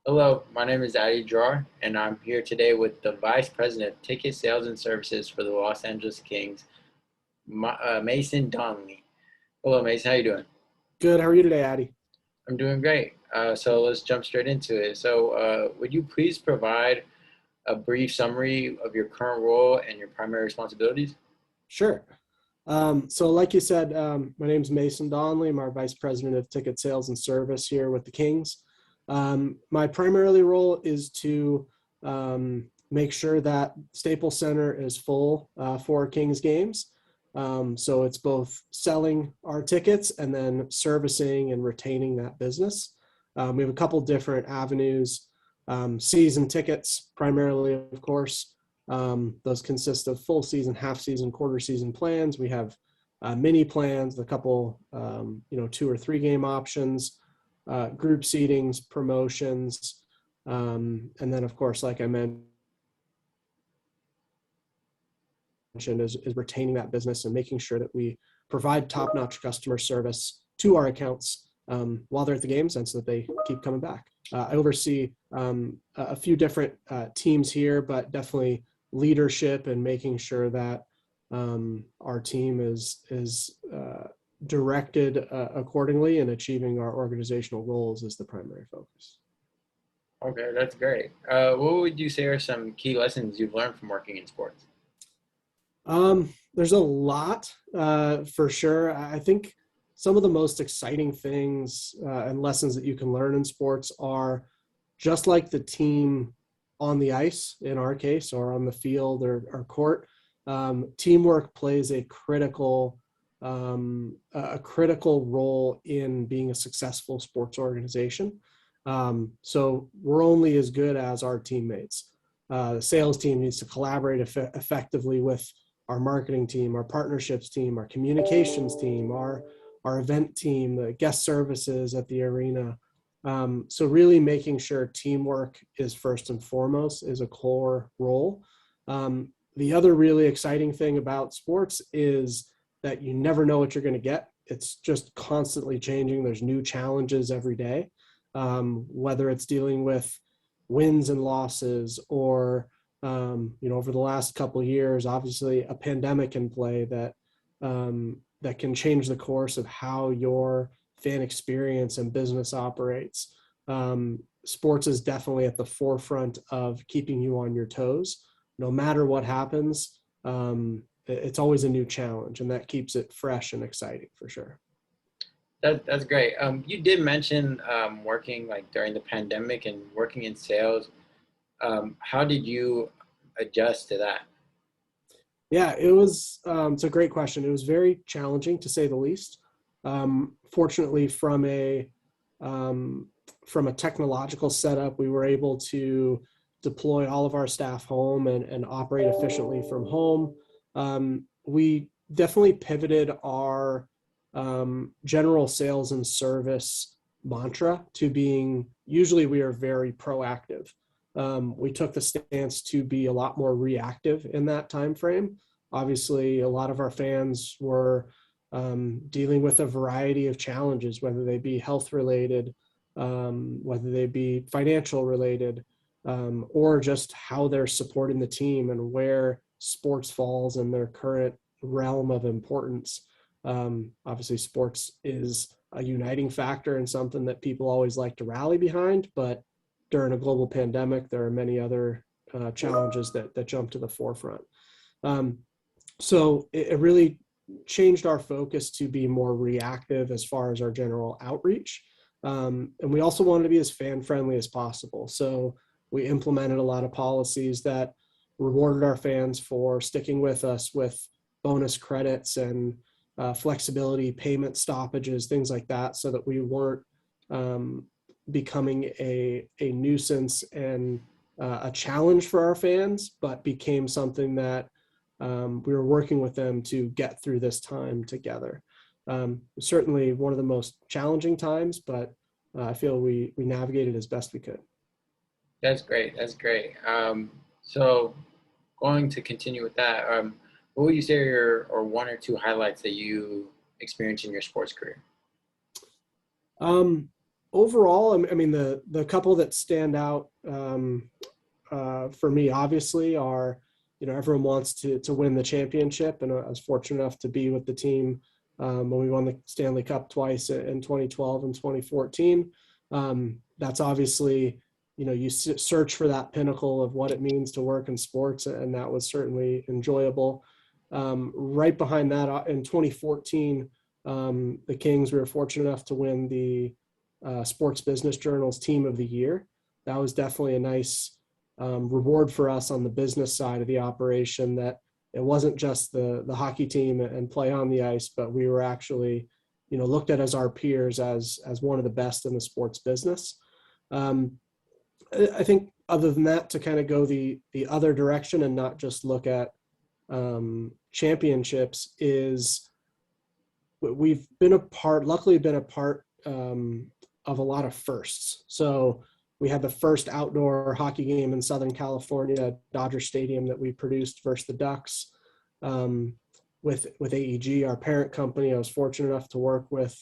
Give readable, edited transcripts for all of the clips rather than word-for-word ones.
Hello, my name is Adi Jar, and I'm here today with the Vice President of Ticket Sales and Services for the Los Angeles Kings, Mason Donley. Hello, Mason. How you doing? Good. How are you today, Addie? I'm doing great. So let's jump straight into it. Would you please provide a brief summary of your current role and your primary responsibilities? Sure. So like you said, my name is Mason Donley. I'm our Vice President of Ticket Sales and Service here with the Kings. My primarily role is to make sure that Staples Center is full for Kings games. So it's both selling our tickets and then servicing and retaining that business. We have a couple different avenues. Season tickets, primarily, of course. Those consist of full season, half season, quarter season plans. We have mini plans, a couple, 2 or 3 game options, group seatings, promotions, and then, of course, like I mentioned, is retaining that business and making sure that we provide top-notch customer service to our accounts while they're at the games and so that they keep coming back. I oversee a few different teams here, but definitely leadership and making sure that our team is directed accordingly, and achieving our organizational goals is the primary focus. Okay, that's great. What would you say are some key lessons you've learned from working in sports? There's a lot for sure. I think some of the most exciting things and lessons that you can learn in sports are just like the team on the ice, in our case, or on the field or court. Teamwork plays a critical role in being a successful sports organization. So we're only as good as our teammates. The sales team needs to collaborate effectively with our marketing team, our partnerships team, our communications team, our event team, the guest services at the arena. So really making sure teamwork is first and foremost is a core role. The other really exciting thing about sports is that you never know what you're going to get. It's just constantly changing. There's new challenges every day, whether it's dealing with wins and losses or over the last couple of years, obviously a pandemic in play that can change the course of how your fan experience and business operates. Sports is definitely at the forefront of keeping you on your toes. No matter what happens, it's always a new challenge, and that keeps it fresh and exciting for sure. That's great. You did mention working like during the pandemic and working in sales. How did you adjust to that? Yeah, it's a great question. It was very challenging to say the least. Fortunately, from a technological setup, we were able to deploy all of our staff home and operate efficiently from home. We definitely pivoted our general sales and service mantra to being, usually we are very proactive. We took the stance to be a lot more reactive in that time frame. Obviously, a lot of our fans were dealing with a variety of challenges, whether they be health related, whether they be financial related, or just how they're supporting the team and where sports falls in their current realm of importance. Obviously, sports is a uniting factor and something that people always like to rally behind, but during a global pandemic, there are many other challenges that jump to the forefront. So it really changed our focus to be more reactive as far as our general outreach. And we also wanted to be as fan friendly as possible. So we implemented a lot of policies that rewarded our fans for sticking with us with bonus credits and flexibility, payment stoppages, things like that, so that we weren't becoming a nuisance and a challenge for our fans, but became something that we were working with them to get through this time together. Certainly one of the most challenging times, but I feel we navigated as best we could. That's great. That's great. So going to continue with that, what would you say are your or one or two highlights that you experienced in your sports career? Overall, I mean, the couple that stand out for me, obviously, are, everyone wants to win the championship, and I was fortunate enough to be with the team when we won the Stanley Cup twice in 2012 and 2014. That's obviously, you search for that pinnacle of what it means to work in sports, and that was certainly enjoyable. Right behind that, in 2014, the Kings, we were fortunate enough to win the Sports Business Journal's Team of the Year. That was definitely a nice reward for us on the business side of the operation, that it wasn't just the hockey team and play on the ice, but we were actually, looked at as our peers as one of the best in the sports business. I think other than that, to kind of go the other direction and not just look at championships, is we've luckily been a part of a lot of firsts. So we had the first outdoor hockey game in Southern California at Dodger Stadium that we produced versus the Ducks with AEG, our parent company. I was fortunate enough to work with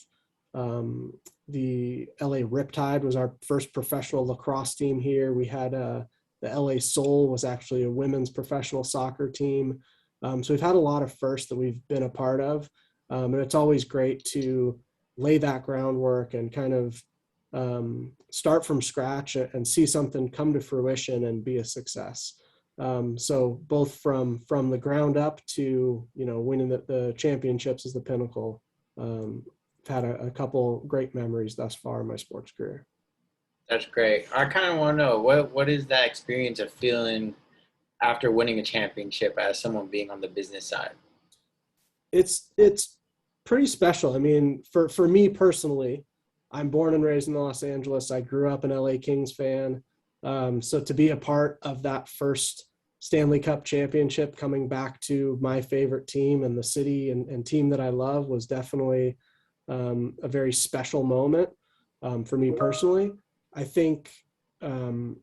the LA Riptide, was our first professional lacrosse team here. We had the LA Soul, was actually a women's professional soccer team. So we've had a lot of firsts that we've been a part of. And it's always great to lay that groundwork and kind of start from scratch and see something come to fruition and be a success. So both from the ground up to, winning the championships is the pinnacle. I've had a couple great memories thus far in my sports career. That's great. I kind of want to know what is that experience of feeling after winning a championship as someone being on the business side? It's pretty special. I mean, for me personally, I'm born and raised in Los Angeles. I grew up an LA Kings fan. So to be a part of that first Stanley Cup championship, coming back to my favorite team and the city and team that I love, was definitely a very special moment for me personally. I think, from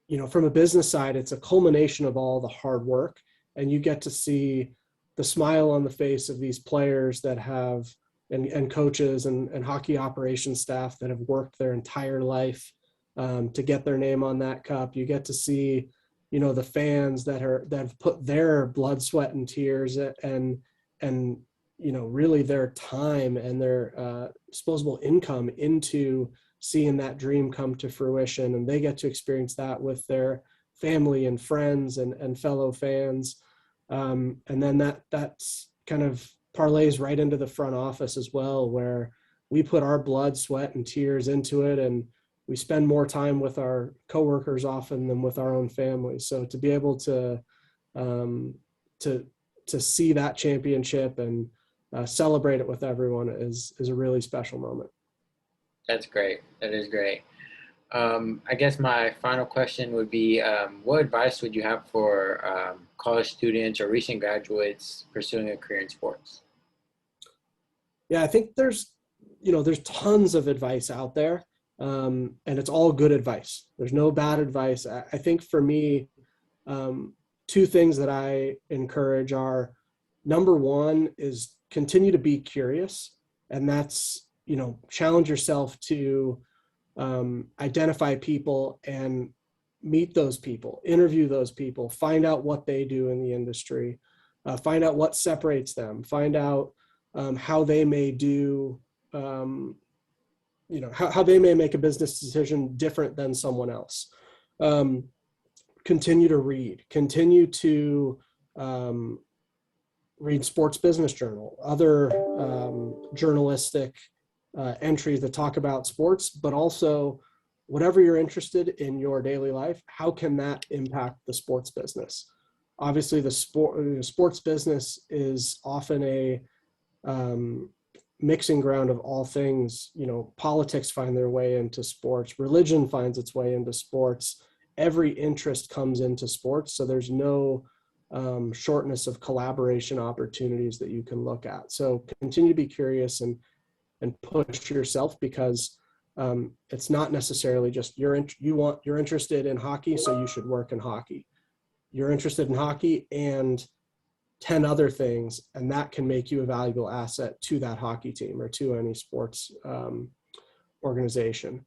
a business side, it's a culmination of all the hard work, and you get to see the smile on the face of these players that have, and coaches and hockey operations staff that have worked their entire life to get their name on that cup. You get to see, the fans that have put their blood, sweat, and tears and really their time and their disposable income into seeing that dream come to fruition, and they get to experience that with their family and friends and fellow fans. And then that's kind of parlays right into the front office as well, where we put our blood, sweat, and tears into it, and we spend more time with our coworkers often than with our own families. So to be able to see that championship and celebrate it with everyone is a really special moment. That's great. That is great. I guess my final question would be, what advice would you have for college students or recent graduates pursuing a career in sports? Yeah, I think there's tons of advice out there, and it's all good advice. There's no bad advice. I think for me, two things that I encourage are, number one is continue to be curious, and that's, challenge yourself to identify people and meet those people, interview those people, find out what they do in the industry, find out what separates them, find out how they may do, how they may make a business decision different than someone else. Continue to continue to read Sports Business Journal, other journalistic entries that talk about sports, but also whatever you're interested in your daily life, how can that impact the sports business? Obviously, the sports business is often a mixing ground of all things. Politics find their way into sports, religion finds its way into sports, every interest comes into sports. So there's no shortness of collaboration opportunities that you can look at. So continue to be curious and push yourself, because it's not necessarily just you're interested in hockey, so you should work in hockey. You're interested in hockey and 10 other things, and that can make you a valuable asset to that hockey team or to any sports organization.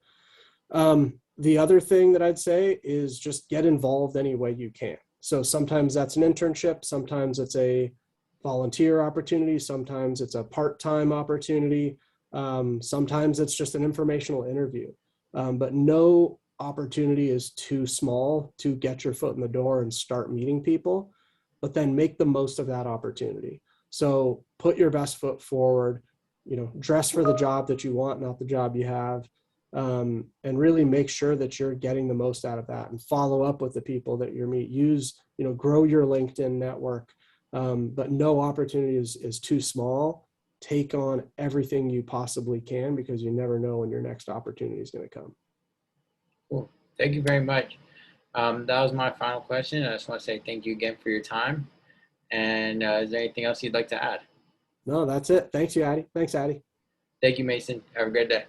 The other thing that I'd say is just get involved any way you can. So sometimes that's an internship, sometimes it's a volunteer opportunity, sometimes it's a part-time opportunity, sometimes it's just an informational interview. But no opportunity is too small to get your foot in the door and start meeting people, but then make the most of that opportunity. So put your best foot forward, dress for the job that you want, not the job you have. And really make sure that you're getting the most out of that, and follow up with the people that you meet. Grow your LinkedIn network, but no opportunity is too small. Take on everything you possibly can, because you never know when your next opportunity is going to come. Cool. Thank you very much. That was my final question. I just want to say thank you again for your time. And is there anything else you'd like to add? No, that's it. Thanks, Addy. Thank you, Mason. Have a great day.